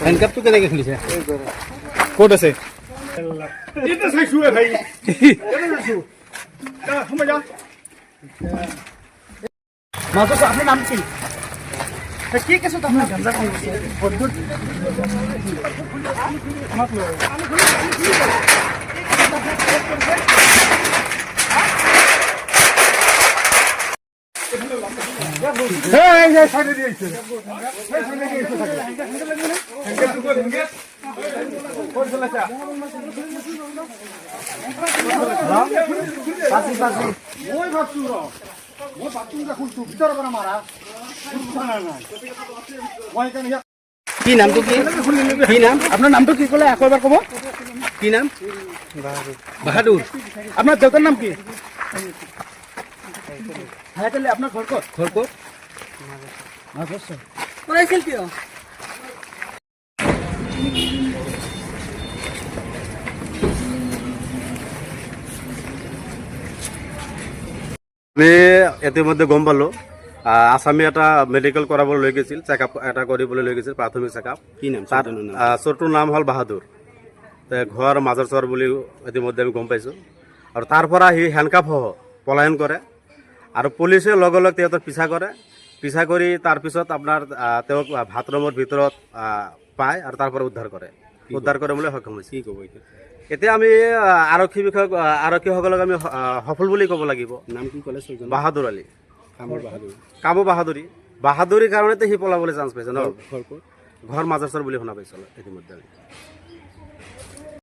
হ্যান্ডকাপটো কেনেকে খুলিছে ক'ত আছে আপনার নাম কি কি কেছে আপনার গাঁজা কি নামটো কি কি নাম আপনার নামটো কি কলে আকৌ এবাৰ ক'ব কি নাম বাহাদুৰ আপনার দেউতার নাম কি আপনার ঘর ক'ত পড়াইছিল কিয় আমি ইতিমধ্যে গম পালোঁ আসামী এটা মেডিকেল কৰাবলৈ লৈ গৈছিল চেকআপ এটা কৰিবলৈ লৈ গৈছিল প্ৰাথমিক চেকআপ কি নাম তাত চোৰটোৰ নাম হ'ল বাহাদুৰ ঘৰ মাজৰ চৰ বুলি ইতিমধ্যে আমি গম পাইছোঁ আৰু তাৰ পৰা সি হেণ্ডকাপসহ পলায়ন কৰে আৰু পুলিচে লগে লগে তেওঁক পিছা কৰি তাৰপিছত আপোনাৰ তেওঁক ভাত ৰুমৰ ভিতৰত পায় আৰু তাৰ পৰা উদ্ধাৰ কৰিবলৈ সক্ষম হৈছে কি ক'ব এতিয়া এতিয়া আমি আৰক্ষীসকলক আমি সফল বুলি ক'ব লাগিব নাম কি ক'লে বাহাদুৰ আলী কামৰ বাহাদুৰীৰ কাৰণেতো সি পলাবলৈ চান্স পাইছে ন ঘৰ ক'ত ঘৰ মাজৰ চৰ বুলি শুনা পাইছোঁ ইতিমধ্যে